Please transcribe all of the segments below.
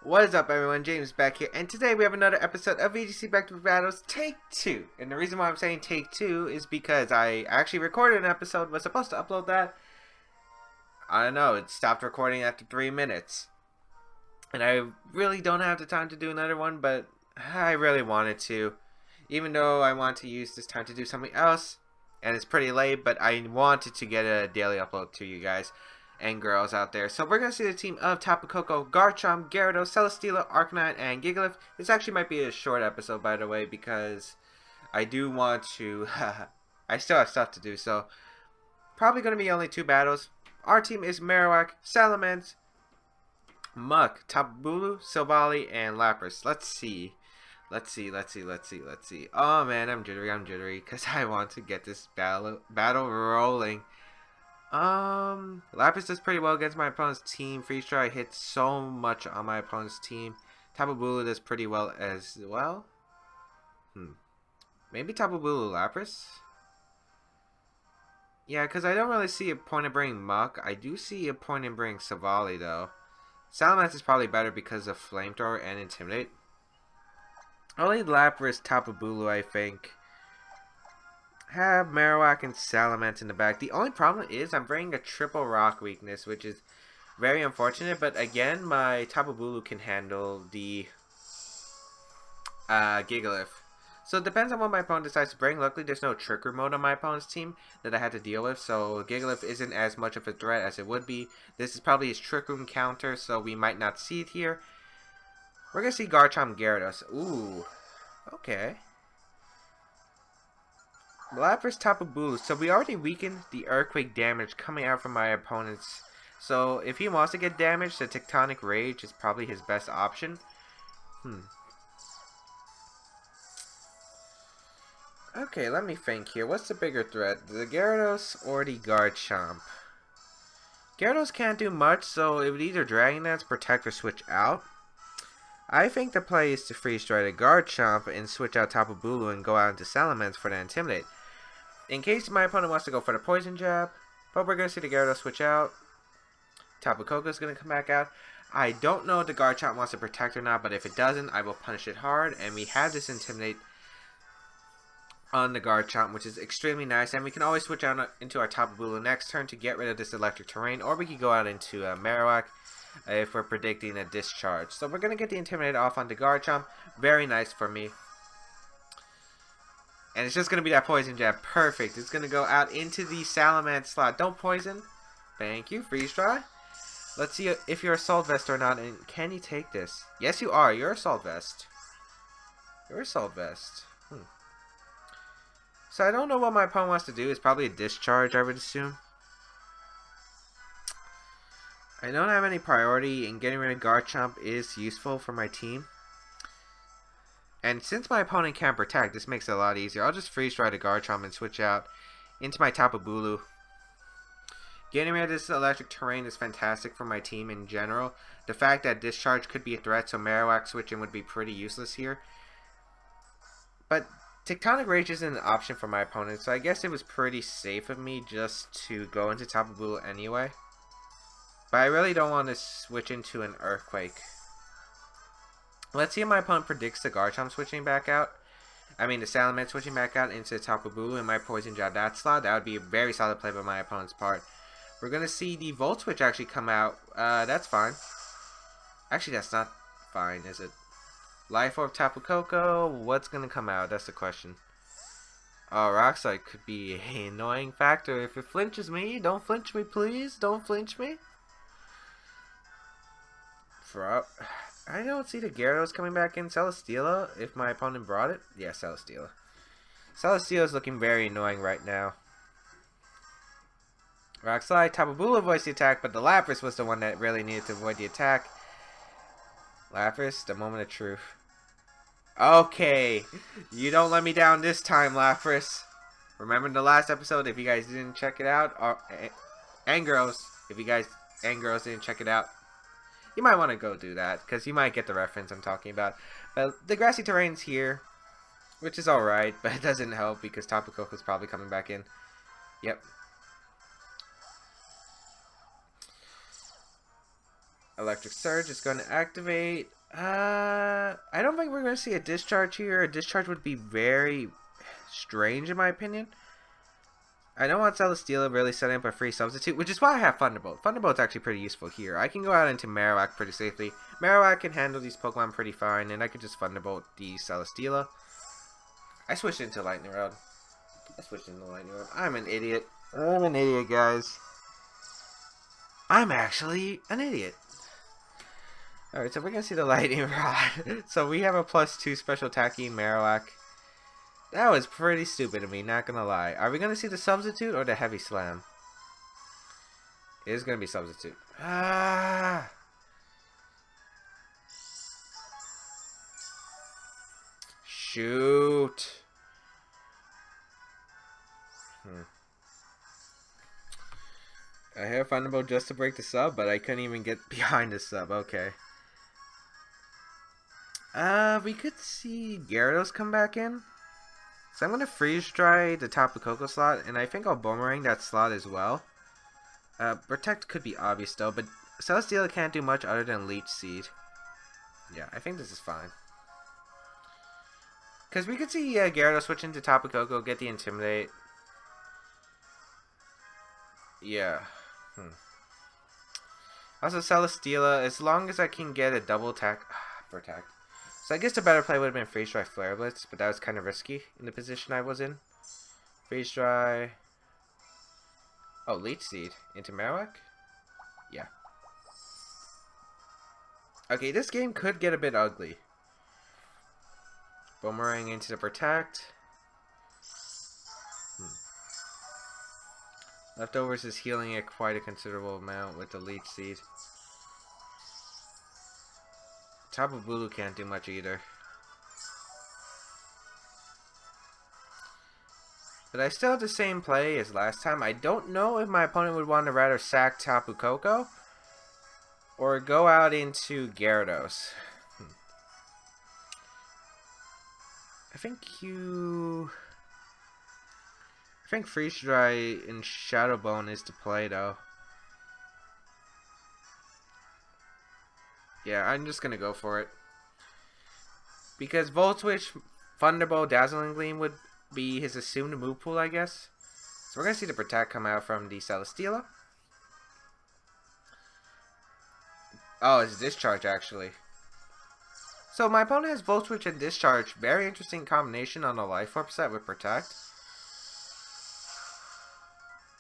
What is up, everyone? James Baek here, and today we have another episode of VGC Back to Battles Take 2. And the reason why I'm saying Take 2 is because I actually recorded an episode, was supposed to upload that. I don't know, it stopped recording after 3 minutes. And I really don't have the time to do another one, but I really wanted to. Even though I want to use this time to do something else, and it's pretty late, but I wanted to get a daily upload to you guys and girls out there. So we're going to see the team of Tapu Koko, Garchomp, Gyarados, Celesteela, Arcanine, and Gigalith. This actually might be a short episode, by the way, because I do want to... I still have stuff to do, so probably going to be only 2 battles. Our team is Marowak, Salamence, Muk, Tapu, Bulu, Silvally, and Lapras. Let's see. Let's see. Oh man, I'm jittery, because I want to get this battle rolling. Lapras does pretty well against my opponent's team. Freeze Dry hits so much on my opponent's team. Tapu Bulu does pretty well as well. Maybe Tapu Bulu Lapras? Yeah, because I don't really see a point in bringing Muk. I do see a point in bringing Silvally, though. Salamence is probably better because of Flamethrower and Intimidate. Only Lapras, Tapu Bulu, I think. Have Marowak and Salamence in the back. The only problem is I'm bringing a triple rock weakness, which is very unfortunate. But again, my Tapu Bulu can handle the Gigalith. So it depends on what my opponent decides to bring. Luckily, there's no Trickery mode on my opponent's team that I had to deal with. So Gigalith isn't as much of a threat as it would be. This is probably his Trick Room counter, so we might not see it here. We're going to see Garchomp Gyarados. Ooh, okay. Lapras, Tapu Bulu. So we already weakened the Earthquake damage coming out from my opponent's. So if he wants to get damaged, the Tectonic Rage is probably his best option. Okay, let me think here. What's the bigger threat? The Gyarados or the Garchomp? Gyarados can't do much, so it would either Dragon Dance, Protect, or switch out. I think the play is to Freeze Dry the Garchomp and switch out Tapu Bulu and go out into Salamence for the Intimidate. In case my opponent wants to go for the Poison Jab, but we're going to see the Gyarados switch out. Tapu Koko is going to come back out. I don't know if the Garchomp wants to Protect or not, but if it doesn't, I will punish it hard. And we have this Intimidate on the Garchomp, which is extremely nice. And we can always switch out into our Tapu Bulu next turn to get rid of this Electric Terrain, or we can go out into Marowak if we're predicting a discharge. So we're going to get the Intimidate off onto Garchomp. Very nice for me. And it's just going to be that Poison Jab. Perfect. It's going to go out into the Salamence slot. Don't poison. Thank you. Freeze Dry. Let's see if you're Assault Vest or not. And can you take this? Yes, you are. You're Assault Vest. You're Assault Vest. So I don't know what my opponent wants to do. It's probably a discharge, I would assume. I don't have any priority, and getting rid of Garchomp is useful for my team. And since my opponent can't protect, this makes it a lot easier. I'll just Freeze Dry the Garchomp and switch out into my Tapu Bulu. Getting rid of this Electric Terrain is fantastic for my team in general. The fact that Discharge could be a threat, so Marowak switching would be pretty useless here. But Tectonic Rage isn't an option for my opponent, so I guess it was pretty safe of me just to go into Tapu Bulu anyway. But I really don't want to switch into an Earthquake. Let's see if my opponent predicts the Garchomp switching back out. I mean the Salamence switching back out into the Tapu Bulu and my Poison Jab that slot. That would be a very solid play by my opponent's part. We're going to see the Volt Switch actually come out. That's fine. Actually, that's not fine, is it? Life Orb Tapu Koko. What's going to come out? That's the question. Oh, Rock Slide could be an annoying factor. If it flinches me, don't flinch me, please. Don't flinch me. I don't see the Gyarados coming back in. Celesteela, if my opponent brought it. Yeah, Celesteela. Celesteela is looking very annoying right now. Rock Slide, Tapu Bulu avoids the attack, but the Lapras was the one that really needed to avoid the attack. Lapras, the moment of truth. Okay, you don't let me down this time, Lapras. Remember the last episode, if you guys didn't check it out, and girls, if you guys and girls didn't check it out, you might want to go do that, because you might get the reference I'm talking about. But the Grassy Terrain's here, which is alright, but it doesn't help because Tapu Koko's probably coming back in. Yep. Electric Surge is going to activate. I don't think we're going to see a discharge here. A discharge would be very strange in my opinion. I don't want Celesteela really setting up a free substitute, which is why I have Thunderbolt. Thunderbolt's actually pretty useful here. I can go out into Marowak pretty safely. Marowak can handle these Pokemon pretty fine, and I could just Thunderbolt the Celesteela. I switched into Lightning Rod. I'm an idiot. I'm an idiot, guys. I'm actually an idiot. Alright, so we're going to see the Lightning Rod. So we have a +2 special attacking Marowak. That was pretty stupid of me, not going to lie. Are we going to see the Substitute or the Heavy Slam? It is going to be Substitute. Ah! Shoot! I have Thunderbolt just to break the sub, but I couldn't even get behind the sub. Okay. We could see Gyarados come back in. So I'm going to Freeze Dry the Tapu Koko slot, and I think I'll Bonemerang that slot as well. Protect could be obvious though, but Celesteela can't do much other than Leech Seed. Yeah, I think this is fine. Because we could see Gyarados switch into Tapu Koko, get the Intimidate. Yeah. Also, Celesteela, as long as I can get a double attack, protect. So I guess the better play would have been Freeze Dry Flare Blitz, but that was kind of risky in the position I was in. Freeze Dry. Oh, Leech Seed into Marowak? Yeah. Okay, this game could get a bit ugly. Bonemerang into the Protect. Leftovers is healing it quite a considerable amount with the Leech Seed. Tapu Bulu can't do much either. But I still have the same play as last time. I don't know if my opponent would want to rather sack Tapu Koko or go out into Gyarados. I think Freeze Dry and Shadow Bone is to play though. Yeah, I'm just gonna go for it. Because Volt Switch, Thunderbolt, Dazzling Gleam would be his assumed move pool, I guess. So we're gonna see the Protect come out from the Celesteela. Oh, it's Discharge actually. So my opponent has Volt Switch and Discharge. Very interesting combination on the Life Orb set with Protect.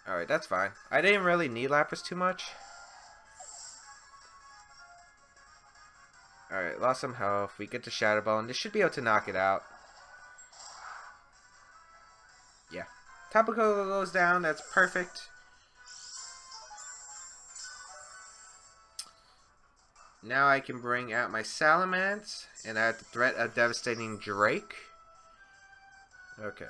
Alright, that's fine. I didn't really need Lapras too much. Alright, lost some health. We get the Shadow Bone. This should be able to knock it out. Yeah. Tapu Koko goes down. That's perfect. Now I can bring out my Salamence, and I have the threat of Devastating Drake. Okay.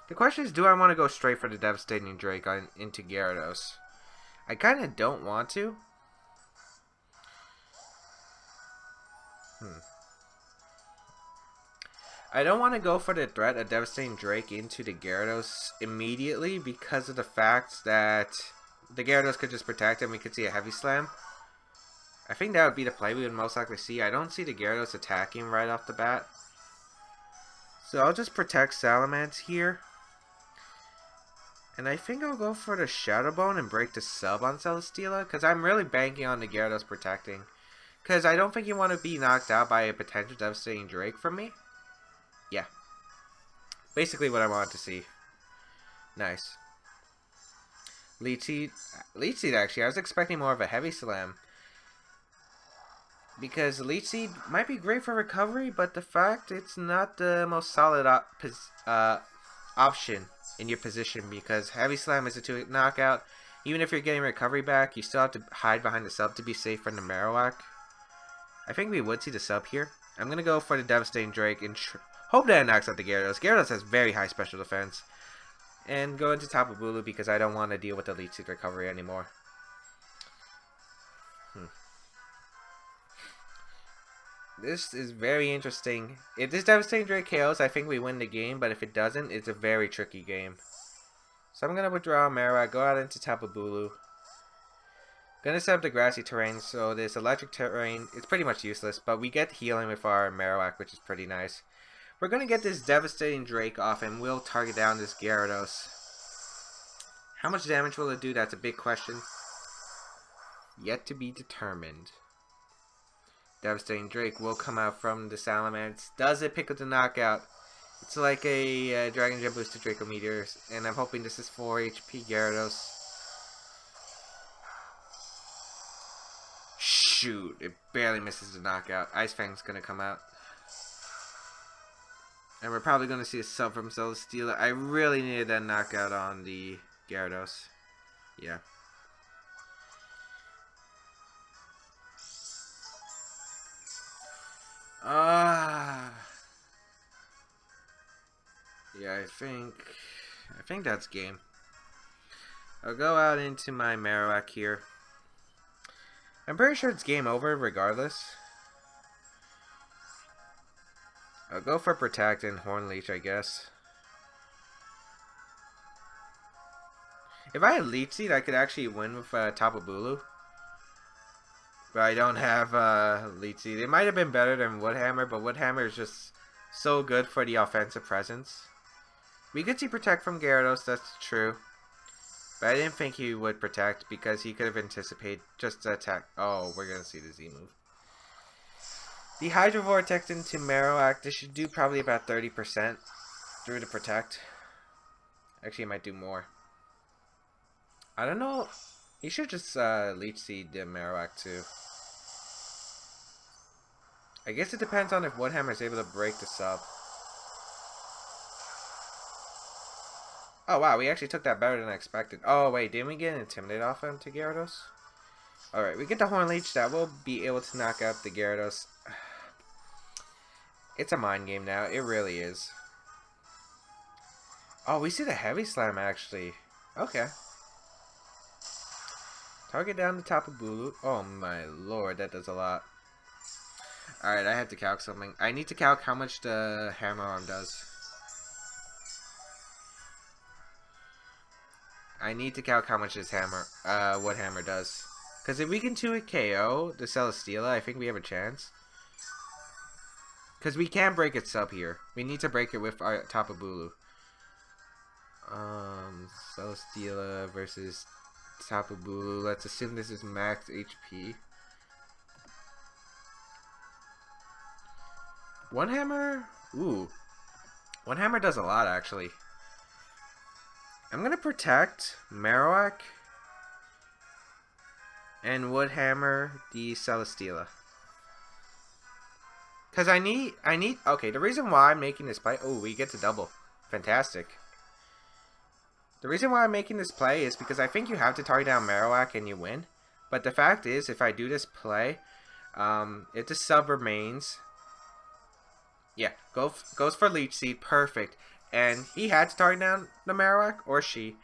The question is, do I want to go straight for the Devastating Drake into Gyarados? I kind of don't want to. I don't want to go for the threat of Devastating Drake into the Gyarados immediately because of the fact that the Gyarados could just protect and we could see a Heavy Slam. I think that would be the play we would most likely see. I don't see the Gyarados attacking right off the bat. So I'll just protect Salamence here. And I think I'll go for the Shadow Bone and break the sub on Celesteela. Because I'm really banking on the Gyarados protecting. Because I don't think you want to be knocked out by a potential Devastating Drake from me. Yeah. Basically what I wanted to see. Nice. Leech Seed actually. I was expecting more of a Heavy Slam. Because Leech Seed might be great for recovery, but the fact it's not the most solid option in your position, because Heavy Slam is a 2-hit knockout. Even if you're getting recovery back, you still have to hide behind the sub to be safe from the Marowak. I think we would see the sub here. I'm going to go for the Devastating Drake and hope that it knocks out the Gyarados. Gyarados has very high special defense. And go into Tapu Bulu because I don't want to deal with the Leech Seed recovery anymore. This is very interesting. If this Devastating Drake KOs, I think we win the game, but if it doesn't, it's a very tricky game. So I'm going to withdraw Marowak, go out into Tapu Bulu. Gonna set up the grassy terrain, so this electric terrain is pretty much useless, but we get healing with our Marowak, which is pretty nice. We're gonna get this devastating Drake off, and we'll target down this Gyarados. How much damage will it do? That's a big question. Yet to be determined. Devastating Drake will come out from the Salamence. Does it pick up the knockout? It's like a Dragon Gem boosted Draco Meteor, and I'm hoping this is 4 HP Gyarados. Shoot, it barely misses the knockout. Ice Fang's gonna come out. And we're probably gonna see a sub from Celesteela. I really needed that knockout on the Gyarados. Yeah. Yeah, I think that's game. I'll go out into my Marowak here. I'm pretty sure it's game over regardless. I'll go for Protect and Horn Leech, I guess. If I had Leech Seed, I could actually win with Tapu Bulu. But I don't have Leech Seed. It might have been better than Woodhammer, but Woodhammer is just so good for the offensive presence. We could see Protect from Gyarados, that's true. But I didn't think he would Protect because he could have anticipated just the attack. Oh, we're going to see the Z move. The Hydro Vortex into Marowak, this should do probably about 30% through the Protect. Actually, it might do more. I don't know. He should just Leech Seed the Marowak too. I guess it depends on if Woodhammer is able to break the sub. Oh wow, we actually took that better than I expected. Oh wait, didn't we get an Intimidate off him to Gyarados? Alright, we get the Horn Leech. That will be able to knock out the Gyarados. It's a mind game now. It really is. Oh, we see the Heavy Slam actually. Okay. Target down the top of Bulu. Oh my lord, that does a lot. Alright, I have to calc something. I need to calc how much the Hammer Arm does. I need to calc how much this Woodhammer does. Because if we can 2-hit KO the Celesteela, I think we have a chance. Because we can break its sub here. We need to break it with our Tapu Bulu. Celesteela versus Tapu Bulu. Let's assume this is max HP. One Hammer? Ooh. One Hammer does a lot actually. I'm gonna Protect Marowak and Woodhammer the Celesteela. Cause I need okay, the reason why I'm making this play, oh, we get to double. Fantastic. The reason why I'm making this play is because I think you have to target down Marowak and you win. But the fact is, if I do this play, if the sub remains, yeah, goes for Leech Seed, perfect. And he had to target down the Marowak, or she.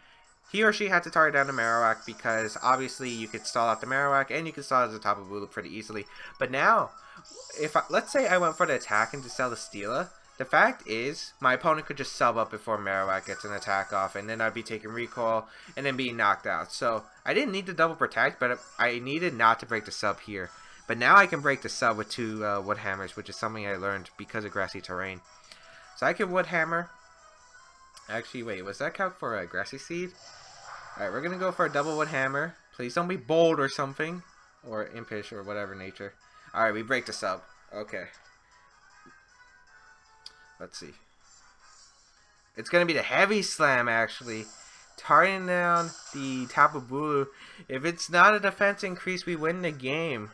He or she had to target down the Marowak because obviously you could stall out the Marowak and you could stall out the Tapu Bulu pretty easily. But now, let's say I went for the attack into Celesteela, the fact is my opponent could just sub up before Marowak gets an attack off, and then I'd be taking recoil and then being knocked out. So I didn't need to double Protect, but I needed not to break the sub here. But now I can break the sub with 2 Woodhammers, which is something I learned because of grassy terrain. So I can Woodhammer. Actually, wait, was that calc for a Grassy Seed? Alright, we're gonna go for a double Woodhammer. Please don't be bold or something. Or impish or whatever nature. Alright, we break the sub. Okay. Let's see. It's gonna be the Heavy Slam, actually. Targeting down the Tapu Bulu. If it's not a defense increase, we win the game.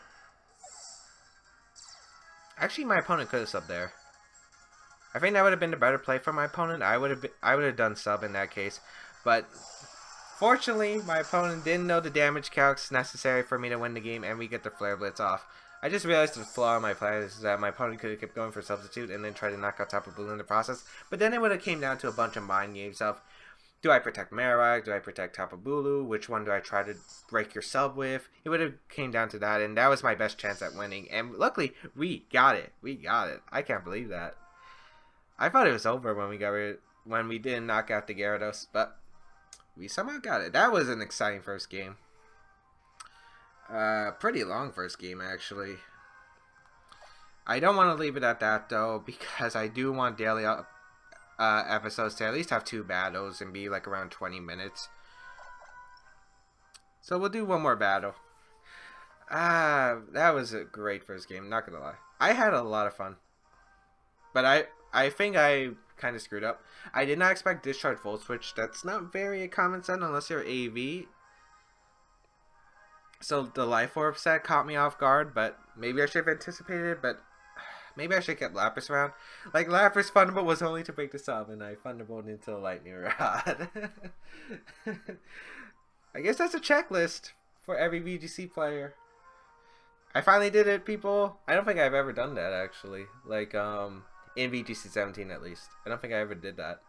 Actually, my opponent could have subbed there. I think that would have been the better play for my opponent. I would have done sub in that case, but fortunately, my opponent didn't know the damage calcs necessary for me to win the game, and we get the Flare Blitz off. I just realized the flaw in my plan is that my opponent could have kept going for substitute and then tried to knock out Tapu Bulu in the process. But then it would have came down to a bunch of mind games of, do I protect Marowak? Do I protect Tapu Bulu? Which one do I try to break your sub with? It would have came down to that, and that was my best chance at winning. And luckily, we got it. We got it. I can't believe that. I thought it was over when we didn't knock out the Gyarados, but we somehow got it. That was an exciting first game. Pretty long first game, actually. I don't want to leave it at that, though, because I do want daily episodes to at least have 2 battles and be like around 20 minutes. So we'll do one more battle. That was a great first game, not gonna lie. I had a lot of fun. But I think I kind of screwed up. I did not expect Discharge Volt Switch. That's not very a common set unless you're AV. So the Life Orb set caught me off guard, but maybe I should have anticipated it, but maybe I should have kept Lapras around. Like, Lapras Thunderbolt was only to break the sub, and I Thunderbolt into a Lightning Rod. I guess that's a checklist for every VGC player. I finally did it, people. I don't think I've ever done that, actually. Like, in VGC 17, at least. I don't think I ever did that.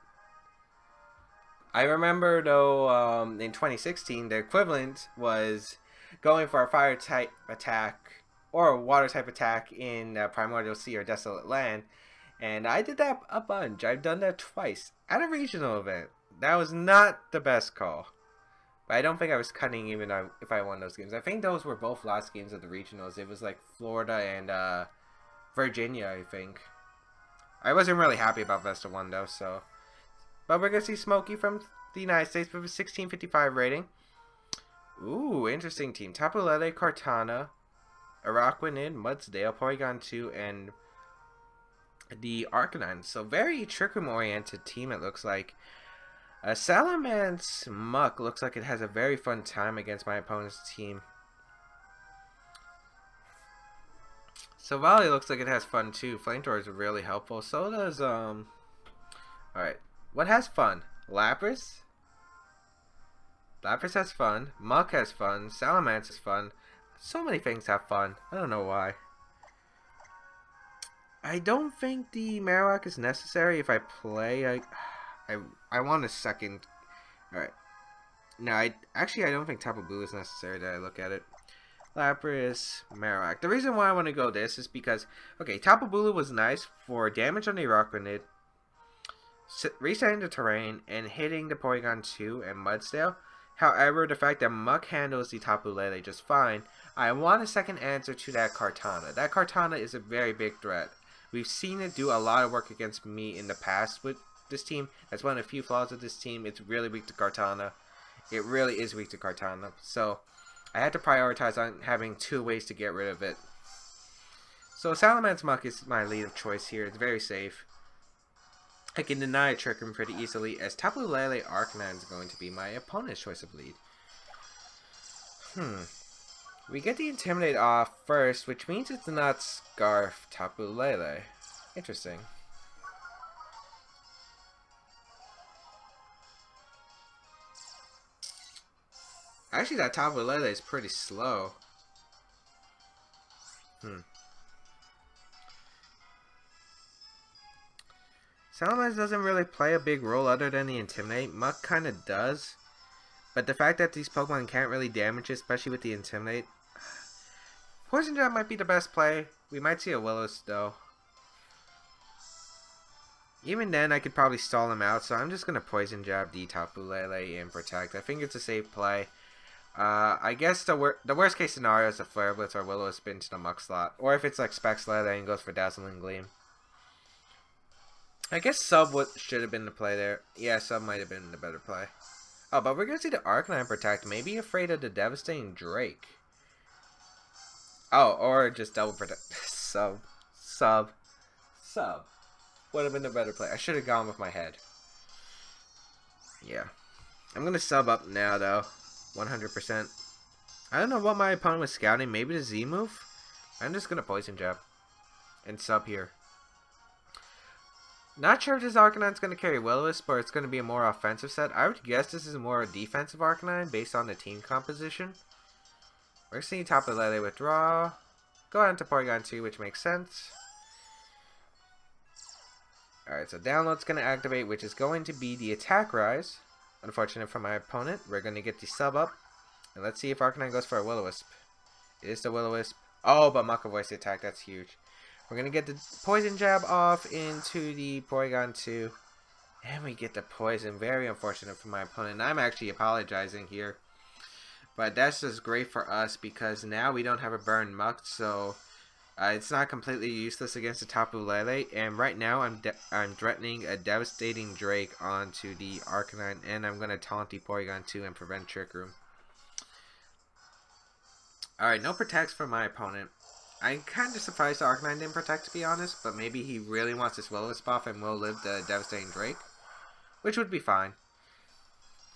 I remember, though, in 2016, the equivalent was going for a fire type attack or a water type attack in Primordial Sea or Desolate Land, and I did that a bunch. I've done that twice at a regional event. That was not the best call, but I don't think I was cutting even if I won those games. I think those were both last games of the regionals. It was like Florida and Virginia, I think. I wasn't really happy about best of 1 though, so. But we're gonna see Smokey from the United States with a 1655 rating. Ooh, interesting team. Tapu Lele, Kartana, Araquanid, Mudsdale, Porygon 2, and the Arcanine. So very Trick Room oriented team, it looks like. Salamence Muck looks like it has a very fun time against my opponent's team. So Volley looks like it has fun too. Flamethrower is really helpful. So does Alright. What has fun? Lapras? Lapras has fun. Muck has fun. Salamence has fun. So many things have fun. I don't know why. I don't think the Marowak is necessary if I play. I want a second. Alright. No, I don't think Tapu Bulu is necessary that I look at it. Lapras, Marowak. The reason why I want to go this is because, okay, Tapu Bulu was nice for damage on the Araquanid, resetting the terrain, and hitting the Porygon 2 and Mudsdale. However, the fact that Muck handles the Tapu Lele just fine, I want a second answer to that Kartana. That Kartana is a very big threat. We've seen it do a lot of work against me in the past with this team. That's one of the few flaws of this team. It's really weak to Kartana. It really is weak to Kartana. So, I had to prioritize on having 2 ways to get rid of it. So, Salamence Muck is my lead of choice here. It's very safe. I can deny a Trick Room pretty easily, as Tapu Lele Arcanine is going to be my opponent's choice of lead. We get the Intimidate off first, which means it's not Scarf Tapu Lele. Interesting. Actually, that Tapu Lele is pretty slow. Salamence doesn't really play a big role other than the Intimidate. Muck kind of does. But the fact that these Pokemon can't really damage it, especially with the Intimidate. Poison Jab might be the best play. We might see a Will-O-Wisp though. Even then, I could probably stall him out. So I'm just going to Poison Jab the Tapu Lele and Protect. I think it's a safe play. I guess the worst case scenario is a Flare Blitz or Will-O-Wisp into the Muck slot. Or if it's like Specs Lele and goes for Dazzling Gleam. I guess Sub should have been the play there. Yeah, Sub might have been the better play. Oh, but we're going to see the Arcanine Protect. Maybe afraid of the Devastating Drake. Oh, or just double Protect. Sub. Would have been the better play. I should have gone with my head. Yeah. I'm going to sub up now, though. 100%. I don't know what my opponent was scouting. Maybe the Z move? I'm just going to Poison Jab. And sub here. Not sure if this Arcanine's going to carry Will-O-Wisp, or it's going to be a more offensive set. I would guess this is more a defensive Arcanine based on the team composition. We're seeing Tapu Lele withdraw. Go on to Porygon 2, which makes sense. Alright, so Download's going to activate, which is going to be the Attack Rise. Unfortunate for my opponent. We're going to get the sub up. And let's see if Arcanine goes for a Will-O-Wisp. It is the Will-O-Wisp. Oh, but Muck avoids the attack. That's huge. We're going to get the Poison Jab off into the Porygon 2. And we get the Poison. Very unfortunate for my opponent. I'm actually apologizing here. But that's just great for us because now we don't have a burn Muck, so it's not completely useless against the Tapu Lele. And right now I'm threatening a devastating Drake onto the Arcanine, and I'm gonna taunt the Porygon 2 and prevent Trick Room. Alright, no protects for my opponent. I'm kind of surprised the Arcanine didn't protect, to be honest, but maybe he really wants this Will-O-Wisp off and will live the devastating Drake, which would be fine.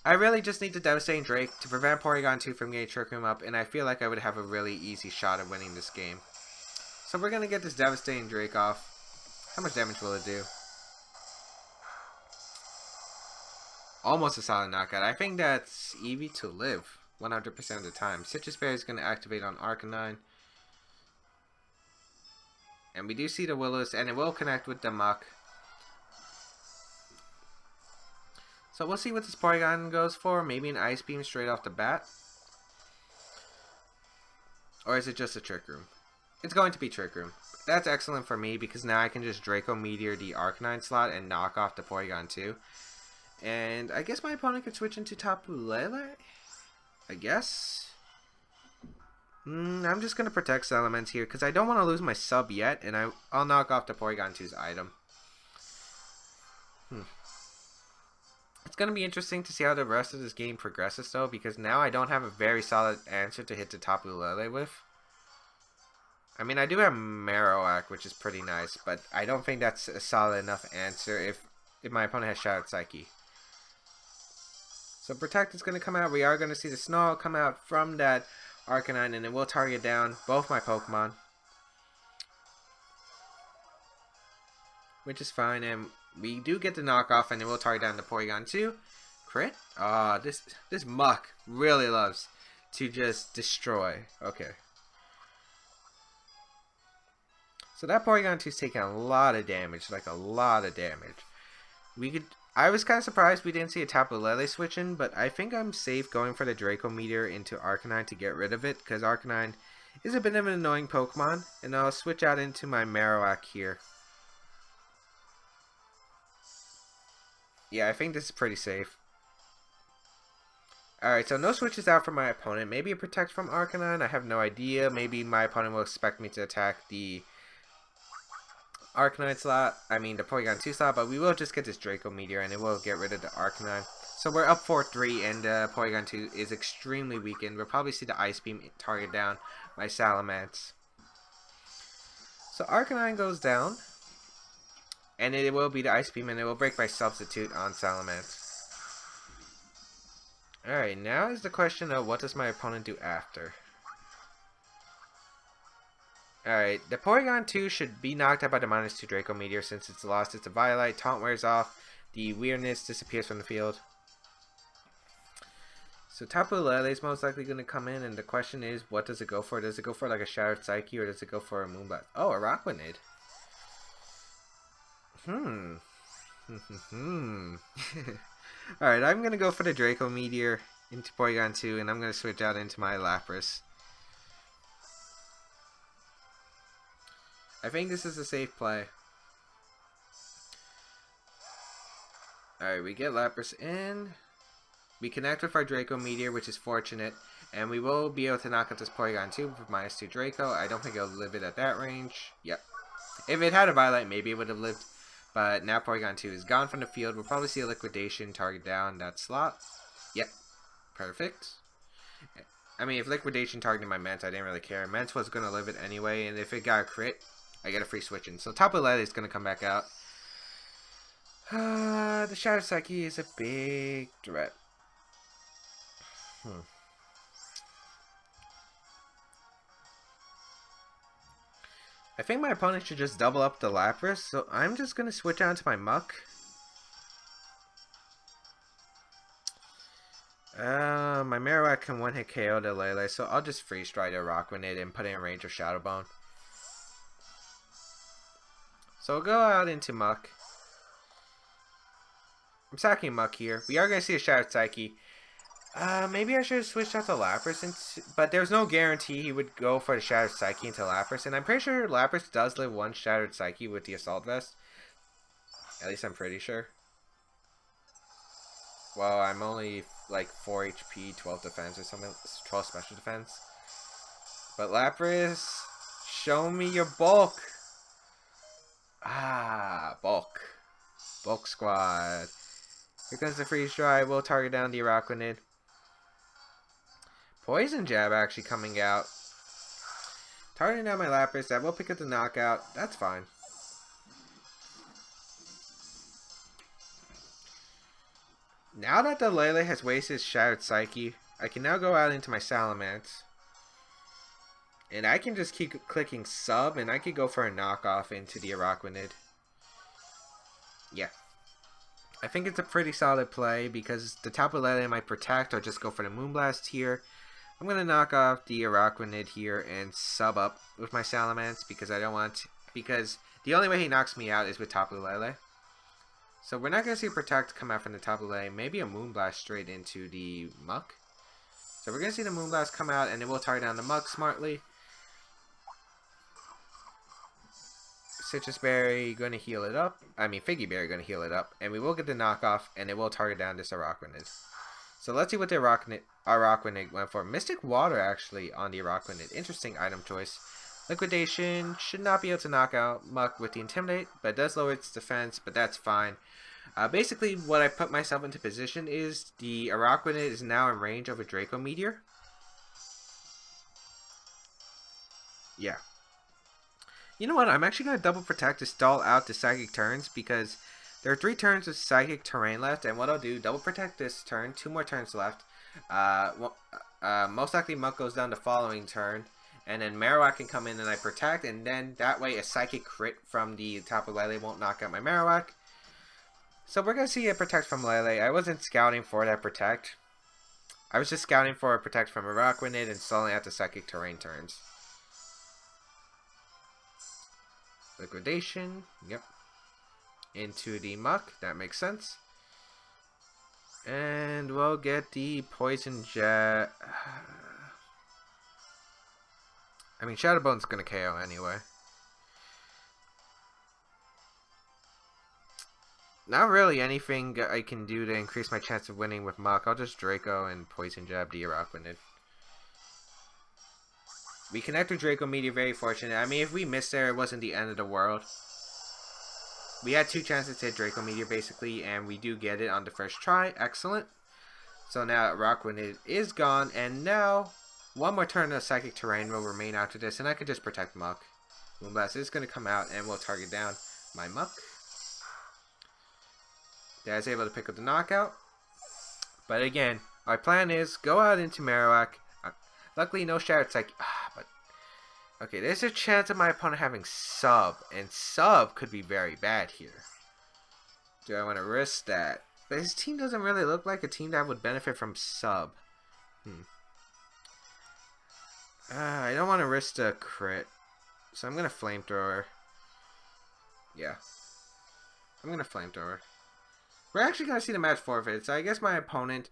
I really just need the devastating Drake to prevent Porygon 2 from getting Trick Room up, and I feel like I would have a really easy shot at winning this game. So we're going to get this devastating Drake off. How much damage will it do? Almost a solid knockout. I think that's Eevee to live 100% of the time. Citrus Berry is going to activate on Arcanine. And we do see the Will-O-Wisp, and it will connect with the Muck. So we'll see what this Porygon goes for. Maybe an Ice Beam straight off the bat. Or is it just a Trick Room? It's going to be Trick Room. That's excellent for me because now I can just Draco Meteor the Arcanine slot and knock off the Porygon 2. And I guess my opponent could switch into Tapu Lele? I guess? I'm just going to protect Salamence here because I don't want to lose my sub yet. And I'll knock off the Porygon 2's item. It's going to be interesting to see how the rest of this game progresses though, because now I don't have a very solid answer to hit the Tapu Lele with. I mean, I do have Marowak, which is pretty nice, but I don't think that's a solid enough answer if my opponent has Shattered Psyche. So Protect is going to come out. We are going to see the Snarl come out from that Arcanine, and it will target down both my Pokemon, which is fine, and we do get the knockoff, and it will target down the Porygon 2. Crit? Ah, this Muck really loves to just destroy. Okay. So that Porygon 2 is taking a lot of damage, like a lot of damage. I was kind of surprised we didn't see a Tapu Lele switch in, but I think I'm safe going for the Draco Meteor into Arcanine to get rid of it, because Arcanine is a bit of an annoying Pokemon, and I'll switch out into my Marowak here. Yeah, I think this is pretty safe. Alright, so no switches out for my opponent. Maybe a Protect from Arcanine, I have no idea. Maybe my opponent will expect me to attack the Arcanine slot, the Porygon 2 slot, but we will just get this Draco Meteor and it will get rid of the Arcanine. So we're up 4-3 and Porygon 2 is extremely weakened. We'll probably see the Ice Beam target down my Salamence. So Arcanine goes down. And it will be the Ice Beam, and it will break by substitute on Salamence. Alright, now is the question of what does my opponent do after? Alright, the Porygon 2 should be knocked out by the -2 Draco Meteor since it's lost its Violet. Taunt wears off. The weirdness disappears from the field. So Tapu Lele is most likely going to come in, and the question is, what does it go for? Does it go for like a Shattered Psyche, or does it go for a Moonblast? Oh, a Rockwanid. Alright, I'm going to go for the Draco Meteor into Porygon 2, and I'm going to switch out into my Lapras. I think this is a safe play. Alright, we get Lapras in. We connect with our Draco Meteor, which is fortunate. And we will be able to knock out this Porygon 2 with -2 Draco. I don't think it'll live it at that range. Yep. If it had a Violet, maybe it would have lived. But now Porygon 2 is gone from the field. We'll probably see a Liquidation target down that slot. Yep. Perfect. If Liquidation targeted my Ment, I didn't really care. Ment was going to live it anyway. And if it got a crit, I get a free switch in. So Tapu Lele is going to come back out. The Shattered Psyche is a big threat. I think my opponent should just double up the Lapras, so I'm just going to switch out to my Muck. My Marowak can one-hit KO the Lele, so I'll just Freeze Dry the Rockwanid and put it in range of Shadow Bone. So we'll go out into Muck. I'm sacking Muck here. We are going to see a Shattered Psyche. Maybe I should have switched out to Lapras, but there's no guarantee he would go for the Shattered Psyche into Lapras, and I'm pretty sure Lapras does live one Shattered Psyche with the Assault Vest. At least I'm pretty sure. Well, I'm only like 4 HP, 12 defense or something, 12 special defense. But Lapras, show me your bulk. Ah, bulk. Bulk squad. Here comes the freeze dry. We'll target down the Araquanid. Poison jab actually coming out. Targeting down my Lapras. That will pick up the knockout. That's fine. Now that the Lele has wasted his Shattered Psyche, I can now go out into my Salamence. And I can just keep clicking sub, and I could go for a knockoff into the Araquanid. Yeah. I think it's a pretty solid play because the Tapu Lele might protect or just go for the Moonblast here. I'm going to knock off the Araquanid here and sub up with my Salamence because I don't want... because the only way he knocks me out is with Tapu Lele. So we're not going to see a Protect come out from the Tapu Lele. Maybe a Moonblast straight into the Muk. So we're going to see the Moonblast come out and it will target down the Muk smartly. Citrus Berry going to heal it up. I mean, Figy Berry going to heal it up. And we will get the knockoff, and it will target down this Araquanid. So let's see what the Araquanid went for. Mystic Water, actually, on the Araquanid. Interesting item choice. Liquidation should not be able to knock out Muk with the Intimidate, but it does lower its defense, but that's fine. Basically, what I put myself into position is the Araquanid is now in range of a Draco Meteor. Yeah. You know what? I'm actually going to double protect to stall out the Psychic turns because there are 3 turns of Psychic terrain left. And what I'll do, double protect this turn, 2 more turns left. Most likely Muk goes down the following turn. And then Marowak can come in and I protect. And then that way a Psychic crit from the Tapu Lele won't knock out my Marowak. So we're going to see a protect from Lele. I wasn't scouting for that protect. I was just scouting for a protect from Araquanid and stalling out the Psychic terrain turns. Liquidation, yep. Into the Muk, that makes sense. And we'll get the Poison Jet. I mean, Shadow Bone's gonna KO anyway. Not really anything I can do to increase my chance of winning with Muk. I'll just Draco and Poison Jab the Araquanid. We connect with Draco Meteor, very fortunate. I mean, if we missed there, it wasn't the end of the world. We had 2 chances to hit Draco Meteor, basically, and we do get it on the first try. Excellent. So now Araquanid is gone, and now 1 more turn of Psychic Terrain will remain after this, and I can just protect Muk. Moonblast is going to come out, and we'll target down my Muk. Dad's able to pick up the knockout. But again, my plan is go out into Marowak. Luckily, no Shattered Psyche. But okay, there's a chance of my opponent having sub, and sub could be very bad here. Do I want to risk that? But his team doesn't really look like a team that would benefit from sub. I don't want to risk the crit, so I'm gonna Flamethrower. Yeah, I'm gonna Flamethrower. We're actually gonna see the match forfeit, so I guess my opponent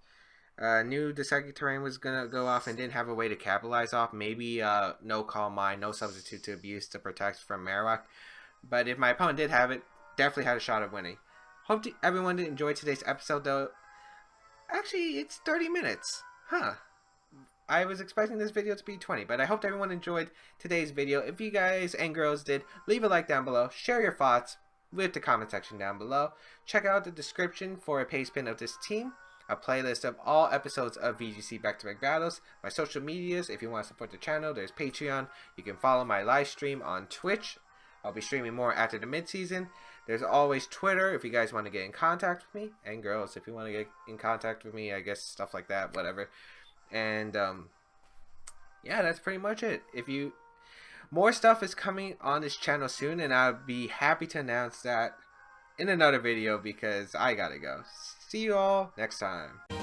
knew the Psychic Terrain was gonna go off and didn't have a way to capitalize off. Maybe no Calm Mind, no Substitute to Abuse to protect from Marowak. But if my opponent did have it, definitely had a shot of winning. Hope everyone did enjoy today's episode, though. Actually, it's 30 minutes. Huh. I was expecting this video to be 20, but I hope everyone enjoyed today's video. If you guys and girls did, leave a like down below. Share your thoughts with the comment section down below. Check out the description for a paste pin of this team, a playlist of all episodes of VGC back-to-back battles, my social medias. If you want to support the channel, there's Patreon. You can follow my live stream on Twitch. I'll be streaming more after the mid-season. There's always Twitter if you guys want to get in contact with me, and girls if you want to get in contact with me, I guess, stuff like that, whatever. And yeah, that's pretty much it. More stuff is coming on this channel soon, and I'll be happy to announce that in another video because I gotta go. See you all next time.